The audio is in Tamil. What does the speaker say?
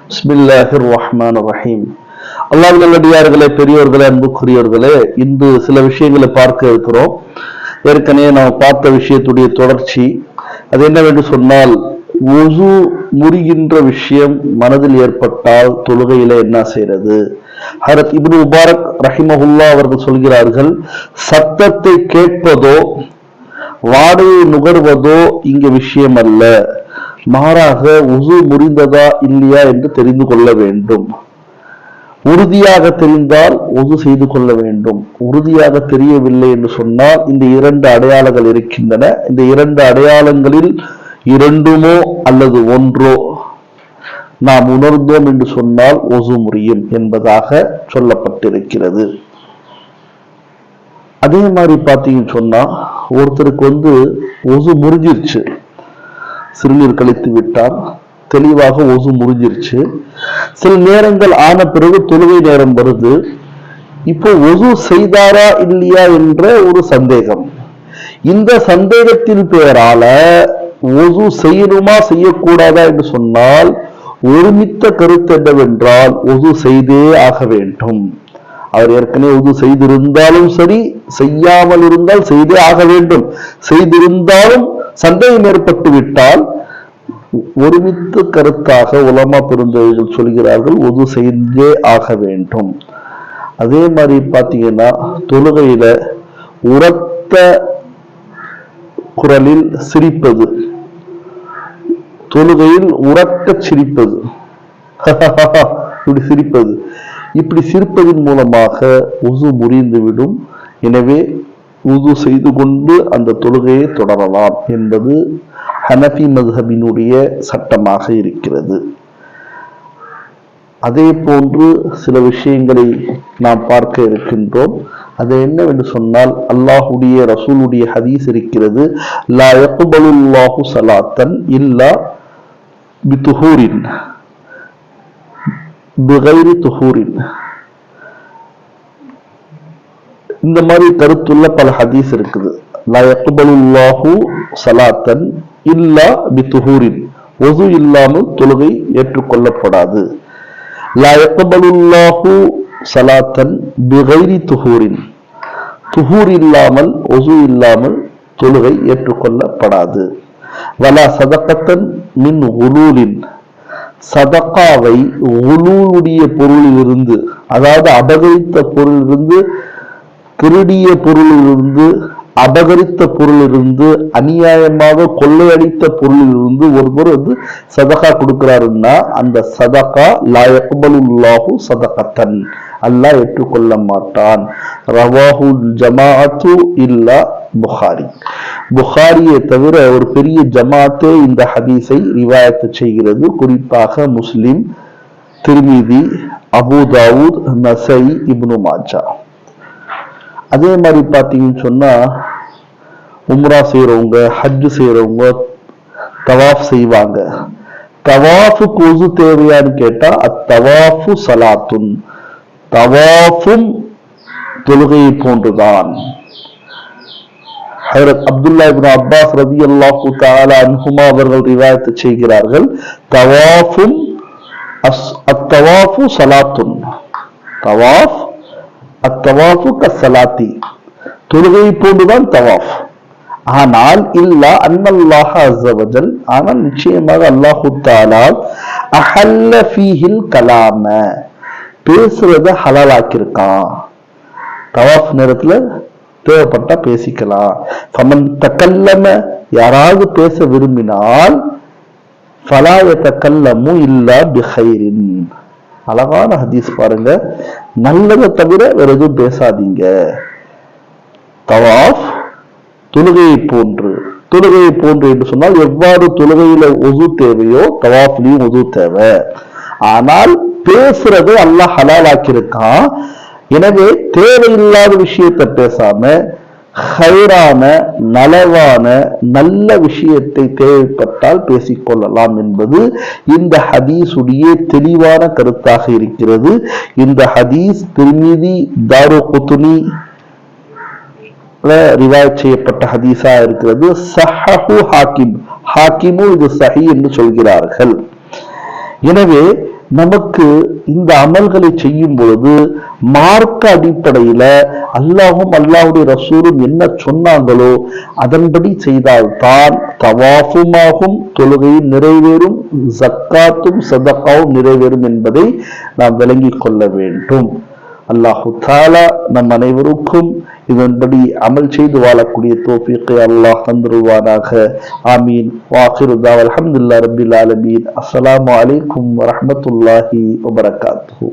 பிஸ்மில்லாஹிர் ரஹ்மானிர் ரஹீம். அல்லாஹ்வின் நல்லடியார்களே, பெரியோர்களே, அன்புக்குரியவர்களே, இன்று சில விஷயங்களை பார்க்க இருக்கிறோம். ஏற்கனவே நாம் பார்த்த விஷயத்துடைய தொடர்ச்சி. அது என்னவென்று சொன்னால், உது முறிகின்ற விஷயம் மனதில் ஏற்பட்டால் தொழுகையில என்ன செய்யறது? ஹரத் இப்னு முபாரக் ரஹிமஹுல்லா அவர்கள் சொல்கிறார்கள், சத்தத்தை கேட்பதோ வாடையை நுகர்வதோ இங்க விஷயம் அல்ல, மாறாக உது முறிந்ததா இல்லையா என்று தெரிந்து கொள்ள வேண்டும். உறுதியாக தெரிந்தால் உது செய்து கொள்ள வேண்டும். உறுதியாக தெரியவில்லை என்று சொன்னால் இந்த இரண்டு அடையாளங்கள் இருக்கின்றன. இந்த இரண்டு அடையாளங்களில் இரண்டுமோ அல்லது ஒன்றோ நாம் உணர்ந்தோம் என்று சொன்னால் உது முறியும் என்பதாக சொல்லப்பட்டிருக்கிறது. அதே மாதிரி பார்த்தீங்கன்னு சொன்னா, ஒருத்தருக்கு உது முறிஞ்சிருச்சு, சிறுநீர் கழித்து விட்டார், தெளிவாக ஒசு முறிஞ்சிருச்சு. சில நேரங்கள் ஆன பிறகு தொழுகை நேரம் வருது. இப்போ ஒசு செய்தாரா இல்லையா என்ற ஒரு சந்தேகம். இந்த சந்தேகத்தின் பெயரால ஒசு செய்யணுமா செய்யக்கூடாதா என்று சொன்னால் ஒருமித்த கருத்து என்னவென்றால் ஒசு செய்தே ஆக வேண்டும். அவர் ஏற்கனவே உது செய்திருந்தாலும் சரி, செய்யாமல் இருந்தால் செய்தே ஆக வேண்டும். செய்திருந்தாலும் சந்தேகம் ஏற்பட்டு விட்டால் ஒருமித்த கருத்தாக உலமா பெருந்தவர்கள் சொல்கிறார்கள், உது செய்தே ஆக வேண்டும். அதே மாதிரி பார்த்தீங்கன்னா, தொழுகையில உரத்த குரலில் சிரிப்பது, தொழுகையில் உரக்க சிரிப்பது, இப்படி சிரிப்பது, இப்படி சிரிப்பதன் மூலமாக உது முறிந்துவிடும். எனவே உது செய்து கொண்டு அந்த தொழுகையை தொடரலாம் என்பது ஹனபி மத்ஹபினுடைய சட்டமாக இருக்கிறது. அதே போன்று சில விஷயங்களை நாம் பார்க்க இருக்கின்றோம். அது என்னவென்று சொன்னால், அல்லாஹுடைய ரசூலுடைய ஹதீஸ் இருக்கிறது, லா யக்பலுல்லாஹு ஸலாத்தன் இல்லா பிதுஹூரின் பிகைரி துஹூரின். இந்த மாதிரி கருத்துள்ள பல ஹதீஸ் இருக்குது. லா யக்பலுல்லாஹு ஸலாத்தன் இல்லா பிதுஹூரின், ஒது இல்லாமல் தொழுகை ஏற்றுக்கொள்ளப்படாது. லா யக்பலுல்லாஹு ஸலாத்தன் பிகைரி துஹூரின், துஹூர் இல்லாமல் ஒது இல்லாமல் தொழுகை ஏற்றுக்கொள்ளப்படாது. வலா சதகத்தன் மின் குலூலின், சதகாவை குலூலுடைய பொருளிலிருந்து, அதாவது அபகரித்த பொருளிலிருந்து, திருடிய பொருளிலிருந்து, அபகரித்த பொருளிலிருந்து, அநியாயமாக கொள்ளையடித்த பொருளிலிருந்து ஒருவர் சதகா கொடுக்கிறாருன்னா அந்த சதகா லா யக்பலுல்லாஹு சதகத்தன், அல்லாஹ் ஏற்றுக்கொள்ள மாட்டான். ரவாஹுல் ஜமாஅத்து இல்லா புகாரி, புகாரியை தவிர ஒரு பெரிய ஜமாத்தே இந்த ஹதீஸை ரிவாயத்து செய்கிறது. குறிப்பாக முஸ்லிம், திர்மிதி, அபூ தாவூத், நஸஈ, இப்னு மாஜா. அதே மாதிரி பார்த்தீங்கன்னு சொன்னா, உம்ரா செய்யறவங்க, ஹஜ் செய்யறவங்க தவாஃப் செய்வாங்க. தவாஃபுக்கு உது தேவையான்னு கேட்டா அத்தவாஃபு ஸலாத்துன், தவாஃபும் தொழுகையை போன்றுதான். ஹஜ்ரத் அப்துல்லா இப்னு அப்பாஸ் ரலியல்லாஹு தஆலா அன்ஹுமா அவர்கள் ரிவாயத் செய்கிறார்கள், தவாஃபும் அத்தவாஃபு ஸலாத்துன், தவாஃப் அத்தவாஃபு கஸ்ஸலாத்தி, தொழுகையை போன்றுதான் தவாஃப். ஆனால் இல்லா அன்னல்லாஹ அஸ்ஸ வஜல், ஆனால் நிச்சயமாக அல்லாஹு தஆலா அஹல்ல ஃபீஹில் கலாம, பேசுறத ஹலாலாக்கியிருக்கான். தவாஃப் நேரத்துல தேவைப்பட்டா பேசிக்கலாம். ஃபமன் தக்கல்லம, யாராவது பேச விரும்பினால், ஃபலா யதக்கல்லமு இல்லா பிகைரின். அழகான ஹதீஸ் பாருங்க, நல்லதை தவிர வேற எதுவும் பேசாதீங்க. தவாஃப் தொழுகையை போன்று, தொழுகையை போன்று என்று சொன்னால் எவ்வாறு தொழுகையில உது தேவையோ தவாஃப்லயும் உது தேவை. ஆனால் பேசுறது அல்லாஹ் ஹலாலாக்கியிருக்கான். எனவே தேவையில்லாத விஷயத்தை பேசாம ஹைரான, நலவான, நல்ல விஷயத்தை தேவைப்பட்டால் பேசிக்கொள்ளலாம் என்பது இந்த ஹதீஸுடைய தெளிவான கருத்தாக இருக்கிறது. இந்த ஹதீஸ் திர்மிதி, தாருகுத்னி ரிவாயத் செய்யப்பட்ட ஹதீஸா இருக்கிறது. சஹஹு ஹாக்கிம், ஹாக்கிமும் இது சஹீஹ் என்று சொல்கிறார்கள். எனவே நமக்கு இந்த அமல்களை செய்யும் பொழுது மார்க்க அடிப்படையில அல்லாஹும் அல்லாஹுடைய ரசூலும் என்ன சொன்னாங்களோ அதன்படி செய்தால்தான் தவாஃபுமாகும், தொழுகையும் நிறைவேறும், ஜக்காத்தும் சதகாவும் நிறைவேறும் என்பதை நாம் விளங்கிக் கொள்ள வேண்டும். அல்லாஹு தாலா நம் அனைவருக்கும் இதன்படி அமல் செய்து வாழக்கூடிய தௌஃபீக்கை அல்லாஹ் தந்துருவானாக. ஆமீன். வாகிரு தாவல் அல்ஹம்துலில்லாஹி ரப்பில் ஆலமீன். அஸ்ஸலாமு அலைக்கும் வரஹ்மத்துல்லாஹி வபரகாத்துஹு.